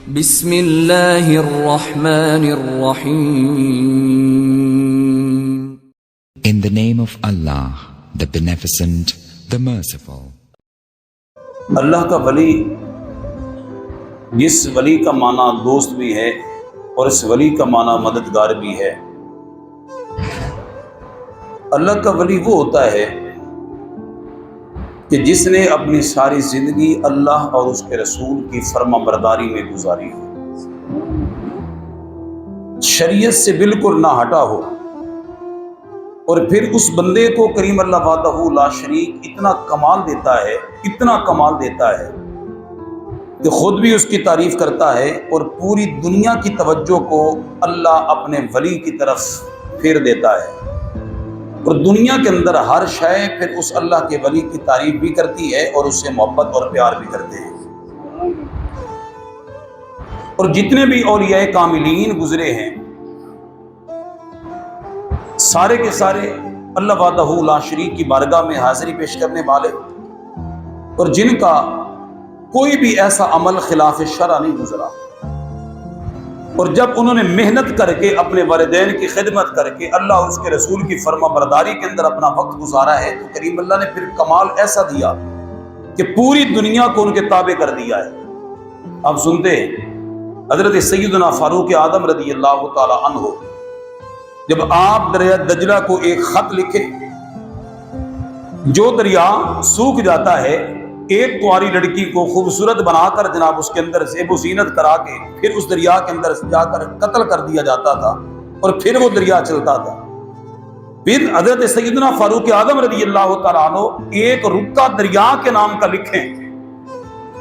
بسم اللہ الرحمن الرحیم. In the name of Allah, the Beneficent, the Merciful. اللہ کا ولی، جس ولی کا معنی دوست بھی ہے اور اس ولی کا معنی مددگار بھی ہے. اللہ کا ولی وہ ہوتا ہے کہ جس نے اپنی ساری زندگی اللہ اور اس کے رسول کی فرما برداری میں گزاری ہو، شریعت سے بالکل نہ ہٹا ہو، اور پھر اس بندے کو کریم اللہ وحدہ لا شریک اتنا کمال دیتا ہے کہ خود بھی اس کی تعریف کرتا ہے اور پوری دنیا کی توجہ کو اللہ اپنے ولی کی طرف پھیر دیتا ہے، اور دنیا کے اندر ہر شے پھر اس اللہ کے ولی کی تعریف بھی کرتی ہے اور اس سے محبت اور پیار بھی کرتے ہیں. اور جتنے بھی اولیاء کاملین گزرے ہیں سارے کے سارے اللہ وحدہ لا شریک کی بارگاہ میں حاضری پیش کرنے والے، اور جن کا کوئی بھی ایسا عمل خلاف شرع نہیں گزرا، اور جب انہوں نے محنت کر کے اپنے والدین کی خدمت کر کے اللہ اور اس کے رسول کی فرما برداری کے اندر اپنا وقت گزارا ہے، تو کریم اللہ نے پھر کمال ایسا دیا کہ پوری دنیا کو ان کے تابع کر دیا ہے. آپ سنتے ہیں حضرت سیدنا فاروق اعظم رضی اللہ تعالی عنہ جب آپ دریا دجلہ کو ایک خط لکھے، جو دریا سوکھ جاتا ہے، ایک کواری لڑکی کو خوبصورت بنا کر جناب اس کے اندر زیب و زینت کرا کے پھر اس دریا کے اندر جا کر قتل کر دیا جاتا تھا، اور پھر وہ دریا چلتا تھا. پھر حضرت سیدنا فاروق اعظم رضی اللہ تعالیٰ عنہ ایک رکا دریا کے نام کا لکھیں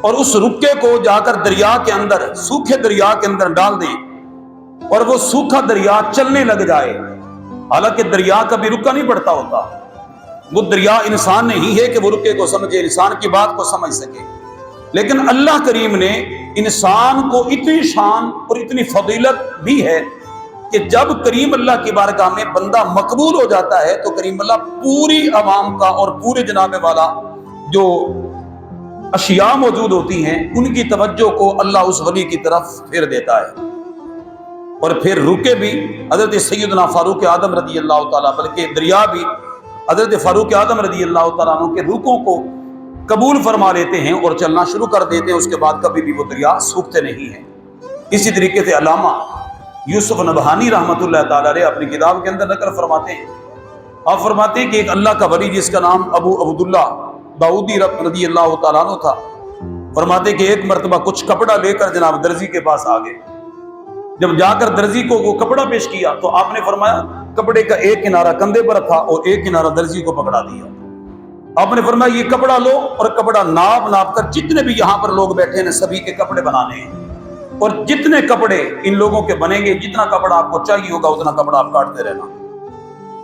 اور اس رکے کو جا کر دریا کے اندر، سوکھے دریا کے اندر ڈال دیں، اور وہ سوکھا دریا چلنے لگ جائے. حالانکہ دریا کبھی رکا نہیں پڑتا ہوتا، وہ دریا انسان نہیں ہے کہ وہ رکے کو سمجھے، انسان کی بات کو سمجھ سکے، لیکن اللہ کریم نے انسان کو اتنی شان اور اتنی فضیلت دی ہے کہ جب کریم اللہ کی بارگاہ میں بندہ مقبول ہو جاتا ہے تو کریم اللہ پوری عوام کا اور پورے جناب والا جو اشیاء موجود ہوتی ہیں ان کی توجہ کو اللہ اس ولی کی طرف پھیر دیتا ہے. اور پھر رکے بھی حضرت سیدنا فاروق اعظم رضی اللہ تعالیٰ، بلکہ دریا بھی حضرت فاروق اعظم رضی اللہ تعالیٰ عنہ کے رکوں کو قبول فرما لیتے ہیں اور چلنا شروع کر دیتے ہیں. اس کے بعد کبھی بھی وہ دریا سوکھتے نہیں ہیں. اسی طریقے سے علامہ یوسف نبہانی رحمۃ اللہ تعالیٰ علیہ اپنی کتاب کے اندر نقل فرماتے ہیں، آپ فرماتے ہیں کہ ایک اللہ کا ولی جس کا نام ابو عبداللہ داؤدی رضی اللہ تعالیٰ عنہ تھا، فرماتے ہیں کہ ایک مرتبہ کچھ کپڑا لے کر جناب درزی کے پاس آ گئے. جب جا کر درزی کو وہ کپڑا پیش کیا تو آپ نے فرمایا، کپڑے کا ایک کنارہ کندھے پر رکھا اور ایک کنارہ درزی کو پکڑا دیا. آپ نے فرمایا یہ کپڑا لو اور کپڑا ناپ کر جتنے بھی یہاں پر لوگ بیٹھے ہیں سبھی کے کپڑے بنانے ہیں، اور جتنے کپڑے ان لوگوں کے بنیں گے، جتنا کپڑا آپ کو چاہیے ہوگا اتنا کپڑا آپ کاٹتے رہنا.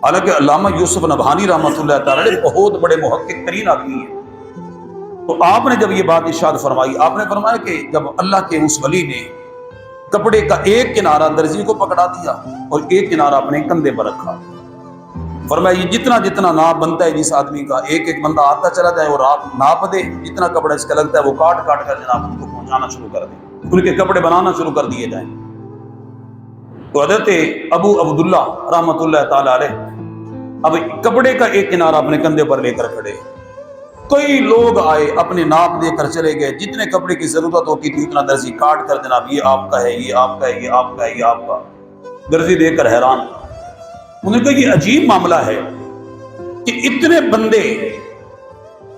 حالانکہ علامہ یوسف نبہانی رحمۃ اللہ تعالی بہت بڑے محقق ترین آدمی ہیں. تو آپ نے جب یہ بات ارشاد فرمائی، آپ نے فرمایا کہ جب اللہ کے اس ولی نے کپڑے کا ایک کنارہ درزی کو پکڑا دیا اور ایک کنارہ اپنے کندھے پر رکھا، فرمایا یہ جتنا جتنا ناپ بنتا ہے جس آدمی کا، ایک ایک بندہ آتا چلا جائے اور آپ ناپ دے، جتنا کپڑا اس کا لگتا ہے وہ کاٹ کر جناب ان کو پہنچانا شروع کر دیں، ان کے کپڑے بنانا شروع کر دیے جائیں. تو حضرت ابو عبداللہ رحمۃ اللہ تعالی علیہ اب کپڑے کا ایک کنارہ اپنے کندھے پر لے کر کھڑے. کئی لوگ آئے اپنے ناپ دے کر چلے گئے، جتنے کپڑے کی ضرورت ہوتی تھی اتنا درزی کاٹ کر جناب یہ آپ کا ہے، یہ آپ کا ہے، یہ آپ کا ہے، یہ آپ کا. درزی دیکھ کر حیران. انہوں نے کہا یہ عجیب معاملہ ہے کہ اتنے بندے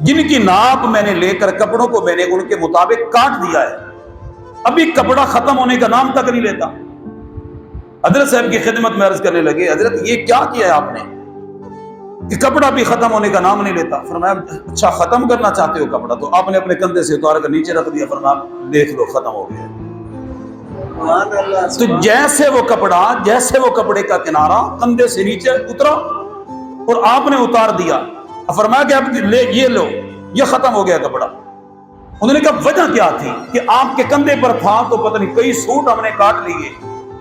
جن کی ناپ میں نے لے کر کپڑوں کو میں نے ان کے مطابق کاٹ دیا ہے، ابھی کپڑا ختم ہونے کا نام تک نہیں لیتا. حضرت صاحب کی خدمت میں عرض کرنے لگے، حضرت یہ کیا کیا ہے آپ نے کہ کپڑا بھی ختم ہونے کا نام نہیں لیتا؟ فرمایا اچھا ختم کرنا چاہتے ہو کپڑا؟ تو آپ نے اپنے کندھے سے اتار کر نیچے رکھ دیا، فرمایا دیکھ لو ختم ہو گیا. تو جیسے وہ کپڑے کا کنارہ کندھے سے نیچے اترا اور آپ نے اتار دیا، فرمایا کہ اب یہ لو یہ ختم ہو گیا کپڑا. انہوں نے کہا وجہ کیا تھی کہ آپ کے کندھے پر تھا تو پتہ نہیں کئی سوٹ ہم نے کاٹ لیے،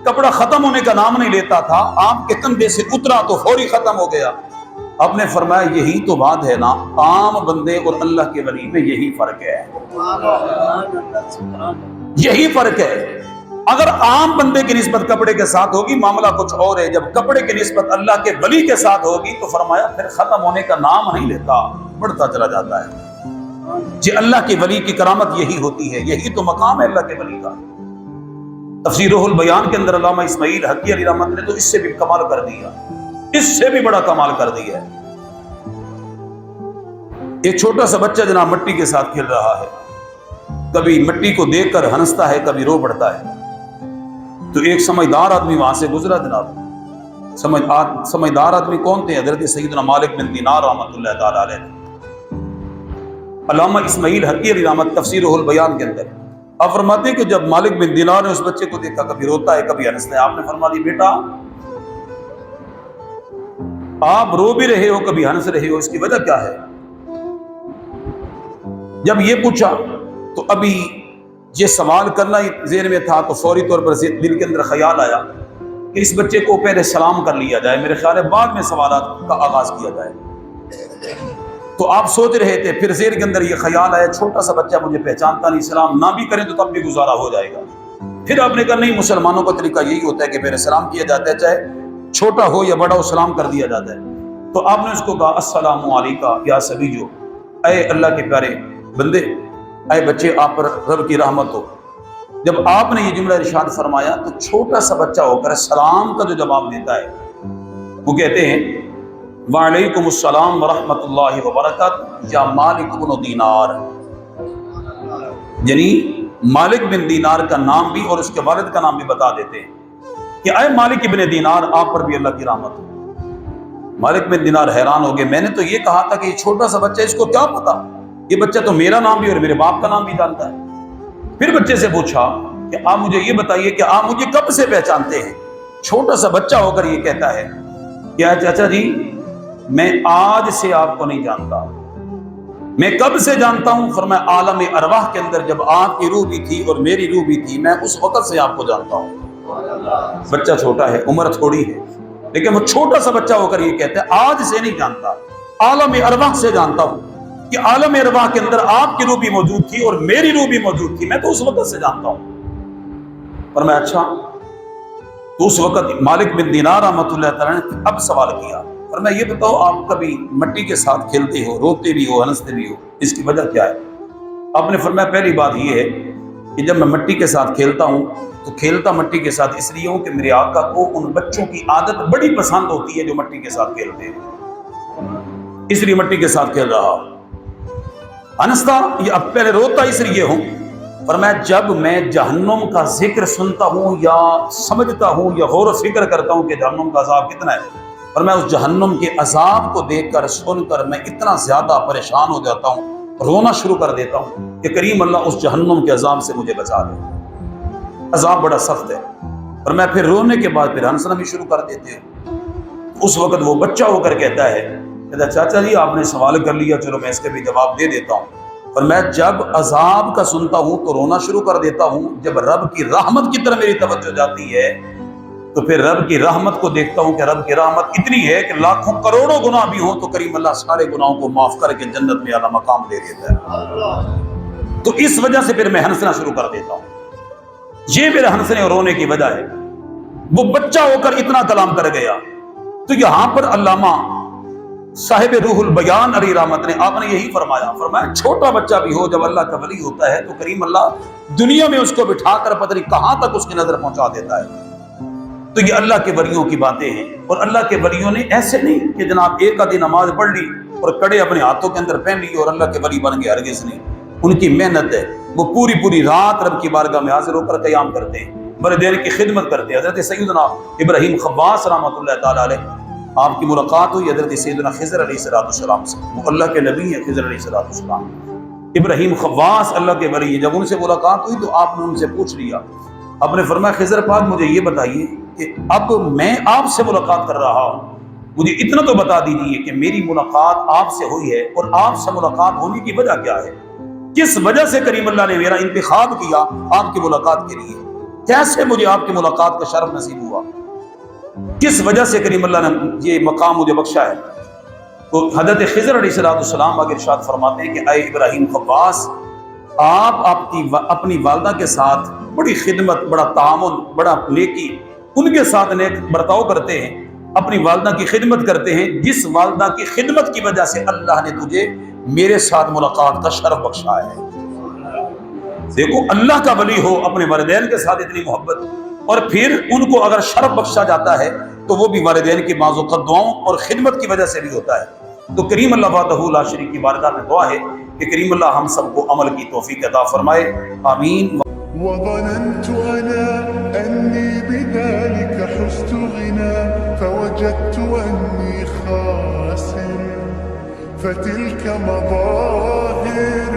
کپڑا ختم ہونے کا نام نہیں لیتا تھا، آپ کے کندھے سے اترا تو فوری ختم ہو گیا. آپ نے فرمایا یہی تو بات ہے نا، عام بندے اور اللہ کے ولی میں یہی فرق ہے. یہی فرق ہے. اگر عام بندے کی نسبت کپڑے کے ساتھ ہوگی معاملہ کچھ اور ہے، جب کپڑے کی نسبت اللہ کے ولی کے ساتھ ہوگی تو فرمایا پھر ختم ہونے کا نام نہیں لیتا، بڑھتا چلا جاتا ہے. جی اللہ کے ولی کی کرامت یہی ہوتی ہے، یہی تو مقام ہے اللہ کے ولی کا. تفسیر روح البیان کے اندر علامہ اسماعیل حقی علیہ رحمت نے تو اس سے بھی کمال کر دیا، اس سے بھی بڑا کمال کر دیا. ایک چھوٹا سا بچہ جناب مٹی کے ساتھ کھیل رہا ہے، کبھی مٹی کو دیکھ کر ہنستا ہے، کبھی رو پڑتا ہے. تو ایک سمجھدار آدمی وہاں سے گزرا جناب. سمجھدار آدمی کون تھے؟ حضرت سیدنا مالک بن دینار رحمۃ اللہ تعالی علیہ. علامہ اسماعیل حقی علیہ رحمت تفسیر روح البیان کے اندر آپ فرماتے ہیں کہ جب مالک بن دینار نے اس بچے کو دیکھا، کبھی روتا ہے کبھی ہنستا ہے، آپ نے فرما دی بیٹا آپ رو بھی رہے ہو کبھی ہنس رہے ہو، اس کی وجہ کیا ہے؟ جب یہ پوچھا تو ابھی یہ سوال کرنا ذہن میں تھا تو فوری طور پر دل کے اندر خیال آیا کہ اس بچے کو پہلے سلام کر لیا جائے، میرے خیال ہے بعد میں سوالات کا آغاز کیا جائے. تو آپ سوچ رہے تھے، پھر ذہن کے اندر یہ خیال آیا چھوٹا سا بچہ مجھے پہچانتا نہیں، سلام نہ بھی کریں تو تب بھی گزارا ہو جائے گا. پھر آپ نے کہا نہیں، مسلمانوں کا طریقہ یہی ہوتا ہے کہ پہلے سلام کیا جاتا ہے، چاہے چھوٹا ہو یا بڑا ہو سلام کر دیا جاتا ہے. تو آپ نے اس کو کہا السلام علیکم یا سبیجو، اے اللہ کے پیارے بندے، اے بچے آپ پر رب کی رحمت ہو. جب آپ نے یہ جملہ ارشاد فرمایا تو چھوٹا سا بچہ ہو کر سلام کا جو جواب دیتا ہے وہ کہتے ہیں وعلیکم السلام ورحمۃ اللہ وبرکاتہ یا مالک بن دینار. یعنی مالک بن دینار کا نام بھی اور اس کے والد کا نام بھی بتا دیتے ہیں کہ اے مالک بن دینار آپ پر بھی اللہ کی رحمت ہو. مالک بن دینار حیران ہو گئے، میں نے تو یہ کہا تھا کہ یہ چھوٹا سا بچہ، اس کو کیا پتا، یہ بچہ تو میرا نام بھی اور میرے باپ کا نام بھی جانتا ہے. پھر بچے سے پوچھا کہ آپ مجھے یہ بتائیے کہ آپ مجھے کب سے پہچانتے ہیں؟ چھوٹا سا بچہ ہو کر یہ کہتا ہے کیا چاچا جی میں آج سے آپ کو نہیں جانتا، میں کب سے جانتا ہوں؟ فرمایا عالم ارواح کے اندر جب آپ کی روح بھی تھی اور میری روح بھی تھی، میں اس وقت سے آپ کو جانتا ہوں. بچہ چھوٹا ہے، عمر تھوڑی ہے، لیکن وہ چھوٹا سا بچہ ہو کر یہ کہتا ہے آج سے نہیں جانتا، عالم ارواح سے جانتا ہوں کہ عالم ارواح کے اندر آپ کی روح بھی موجود تھی اور میری روح بھی موجود تھی، میں تو اس وقت سے جانتا ہوں. فرمایا اچھا. تو اس وقت مالک بن دینار رحمۃ اللہ تعالی نے اب سوال کیا، فرمایا یہ بتاؤ آپ کبھی مٹی کے ساتھ کھیلتے ہو، روتے بھی ہو ہنستے بھی ہو، اس کی وجہ کیا ہے؟ آپ نے فرمایا پہلی بات یہ ہے کہ جب میں مٹی کے ساتھ کھیلتا ہوں تو کھیلتا مٹی کے ساتھ اس لیے ہوں کہ میرے آقا کو ان بچوں کی عادت بڑی پسند ہوتی ہے جو مٹی کے ساتھ کھیلتے ہیں، اس لیے مٹی کے ساتھ کھیل رہا. ہنستا یا اب پہلے روتا اس لیے ہوں. فرمایا جب میں جہنم کا ذکر سنتا ہوں یا سمجھتا ہوں یا غور و فکر کرتا ہوں کہ جہنم کا عذاب کتنا ہے، فرمایا اس جہنم کے عذاب کو دیکھ کر سن کر میں اتنا زیادہ پریشان ہو جاتا ہوں، رونا شروع کر دیتا ہوں کہ کریم اللہ اس جہنم کے عذاب سے مجھے بچا دے، عذاب بڑا سخت ہے. فرمایا پھر رونے کے بعد پھر ہنسنا بھی شروع کر دیتے ہو. اس وقت وہ بچہ ہو کر کہتا ہے چاچا جی آپ نے سوال کر لیا، چلو میں اس کے بھی جواب دے دیتا ہوں. فرمایا جب عذاب کا سنتا ہوں تو رونا شروع کر دیتا ہوں، جب رب کی رحمت کی طرف میری توجہ جاتی ہے تو پھر رب کی رحمت کو دیکھتا ہوں کہ رب کی رحمت اتنی ہے کہ لاکھوں کروڑوں گناہ بھی ہوں تو کریم اللہ سارے گناہوں کو معاف کر کے جنت میں اعلیٰ مقام دے دیتا ہے. تو اس وجہ سے پھر میں ہنسنا شروع کر دیتا ہوں. یہ میرے ہنسنے اور رونے کی وجہ ہے. وہ بچہ ہو کر اتنا کلام کر گیا. تو یہاں پر علامہ صاحب روح البیان علی رحمت نے آپ نے یہی فرمایا چھوٹا بچہ بھی ہو جب اللہ کا ولی ہوتا ہے تو کریم اللہ دنیا میں اس کو بٹھا کر پتہ نہیں کہاں تک اس کی نظر پہنچا دیتا ہے. تو یہ اللہ کے ولیوں کی باتیں ہیں. اور اللہ کے ولیوں نے ایسے نہیں کہ جناب ایک آدھی نماز پڑھ لی اور کڑے اپنے ہاتھوں کے اندر پہن لی اور اللہ کے ولی بن گئے، ہرگز نہیں. ان کی محنت ہے، وہ پوری رات رب کی بارگاہ میں حاضر ہو کر قیام کرتے ہیں، بڑے دیر کی خدمت کرتے ہیں. حضرت سیدنا ابراہیم خواص رحمۃ اللہ تعالی علیہ آپ کی ملاقات ہوئی حضرت سیدنا خضر علیہ السلام سے. وہ اللہ کے نبی ہیں خضر علیہ السلام. ابراہیم خواص اللہ کے ولی ہیں. جب ان سے ملاقات ہوئی تو آپ نے ان سے پوچھ لیا، آپ نے فرمایا خضر پاک مجھے یہ بتائیے کہ اب میں آپ سے ملاقات کر رہا ہوں، مجھے اتنا تو بتا دیجیے کہ میری ملاقات آپ سے ہوئی ہے اور آپ سے ملاقات ہونے کی وجہ کیا ہے؟ کس وجہ سے کریم اللہ نے میرا انتخاب کیا آپ کی ملاقات کے لیے؟ کیسے مجھے آپ کی ملاقات کا شرف نصیب ہوا؟ کس وجہ سے کریم اللہ نے یہ مقام مجھے بخشا ہے؟ تو حضرت خضر علیہ السلام آگے ارشاد فرماتے ہیں کہ اے ابراہیم خواص، آپ اپنی والدہ کے ساتھ بڑی خدمت، بڑا تعاون، بڑا نیکی، ان کے ساتھ نیک برتاؤ کرتے ہیں، اپنی والدہ کی خدمت کرتے ہیں، جس والدہ کی خدمت کی وجہ سے اللہ نے تجھے میرے ساتھ ملاقات کا شرف بخشا ہے۔ دیکھو، اللہ کا ولی ہو، اپنے والدین کے ساتھ اتنی محبت، اور پھر ان کو اگر شرف بخشا جاتا ہے تو وہ بھی والدین کی بعض اوقات دعاؤں اور خدمت کی وجہ سے بھی ہوتا ہے۔ تو کریم اللہ وحدہ لا شریک کی بارگاہ میں دعا ہے کہ کریم اللہ ہم سب کو عمل کی توفیق عطا فرمائے، آمین۔ وظننت أنا أني بذلك حزت غنى فوجدت أني خاسر فتلك مظاهر